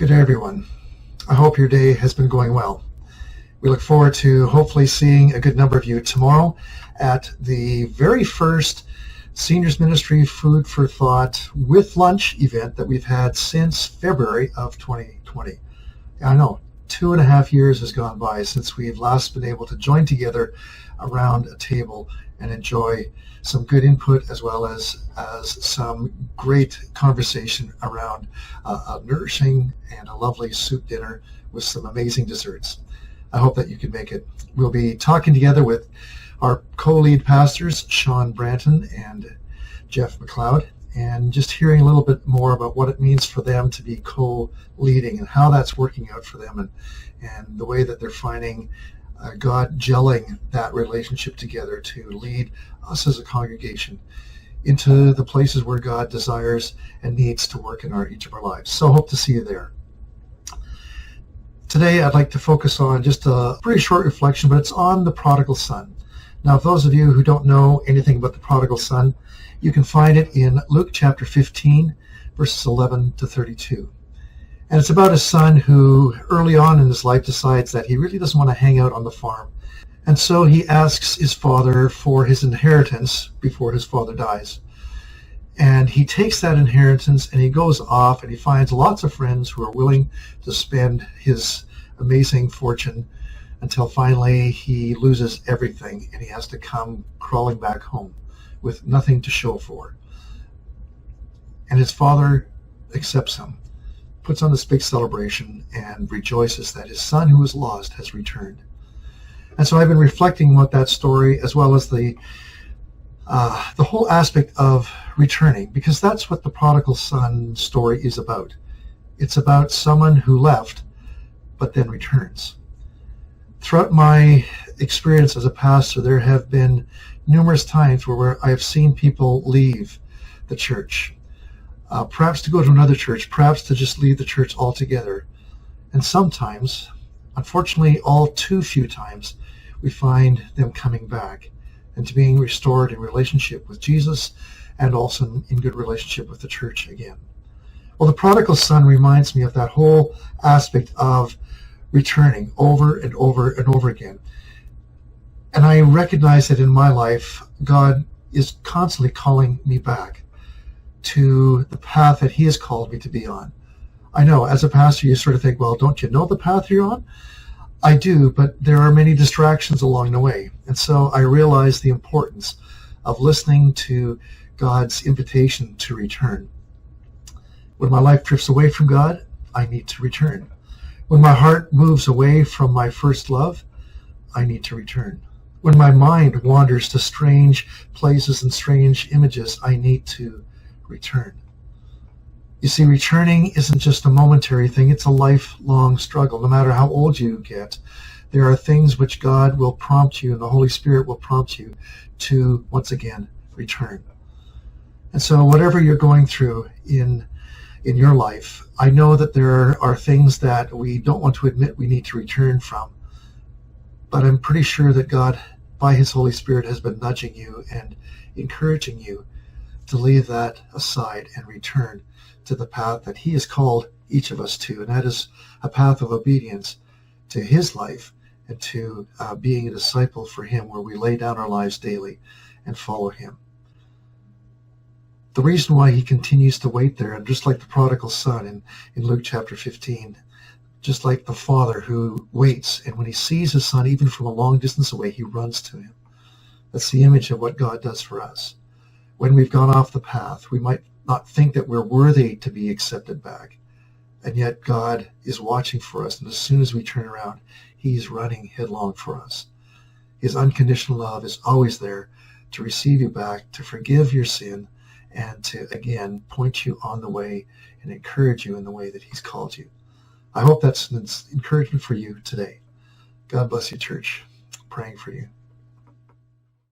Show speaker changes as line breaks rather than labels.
Good day, everyone. I hope your day has been going well. We look forward to hopefully seeing a good number of you tomorrow at the very first Seniors Ministry Food for Thought with Lunch event that we've had since February of 2020. I know, 2.5 years has gone by since we've last been able to join together around a table and enjoy some good input as well as some great conversation around a nourishing and a lovely soup dinner with some amazing desserts. I hope that you can make it. We'll be talking together with our co-lead pastors, Sean Branton and Jeff McLeod, and just hearing a little bit more about what it means for them to be co-leading and how that's working out for them and the way that they're finding God gelling that relationship together to lead us as a congregation into the places where God desires and needs to work in each of our lives. So hope to see you there. Today I'd like to focus on just a pretty short reflection, but it's on the prodigal son. Now, for those of you who don't know anything about the prodigal son, you can find it in Luke chapter 15, verses 11 to 32. And it's about a son who early on in his life decides that he really doesn't want to hang out on the farm. And so he asks his father for his inheritance before his father dies. And he takes that inheritance and he goes off and he finds lots of friends who are willing to spend his amazing fortune until finally he loses everything and he has to come crawling back home with nothing to show for. And his father accepts him, puts on this big celebration, and rejoices that his son who was lost has returned. And so I've been reflecting about that story as well as the whole aspect of returning, because that's what the prodigal son story is about. It's about someone who left but then returns. Throughout my experience as a pastor, there have been numerous times where I have seen people leave the church, perhaps to go to another church, perhaps to just leave the church altogether. And sometimes, unfortunately all too few times, we find them coming back and to being restored in relationship with Jesus and also in good relationship with the church again. Well, the prodigal son reminds me of that whole aspect of returning over and over and over again. And I recognize that in my life, God is constantly calling me back to the path that he has called me to be on. I know, as a pastor, you sort of think, well, don't you know the path you're on? I do, but there are many distractions along the way. And so I realize the importance of listening to God's invitation to return. When my life drifts away from God, I need to return. When my heart moves away from my first love, I need to return. When my mind wanders to strange places and strange images, I need to return. You see, returning isn't just a momentary thing, it's a lifelong struggle. No matter how old you get, there are things which God will prompt you and the Holy Spirit will prompt you to, once again, return. And so whatever you're going through in your life, I know that there are things that we don't want to admit we need to return from. But I'm pretty sure that God, by his Holy Spirit, has been nudging you and encouraging you to leave that aside and return to the path that he has called each of us to, and that is a path of obedience to his life and to being a disciple for him, where we lay down our lives daily and follow him. The reason why he continues to wait there, and just like the prodigal son in Luke chapter 15, just like the father who waits, and when he sees his son, even from a long distance away, he runs to him. That's the image of what God does for us. When we've gone off the path, we might not think that we're worthy to be accepted back. And yet God is watching for us. And as soon as we turn around, he's running headlong for us. His unconditional love is always there to receive you back, to forgive your sin, and to, again, point you on the way and encourage you in the way that he's called you. I hope that's an encouragement for you today. God bless you, church. Praying for you.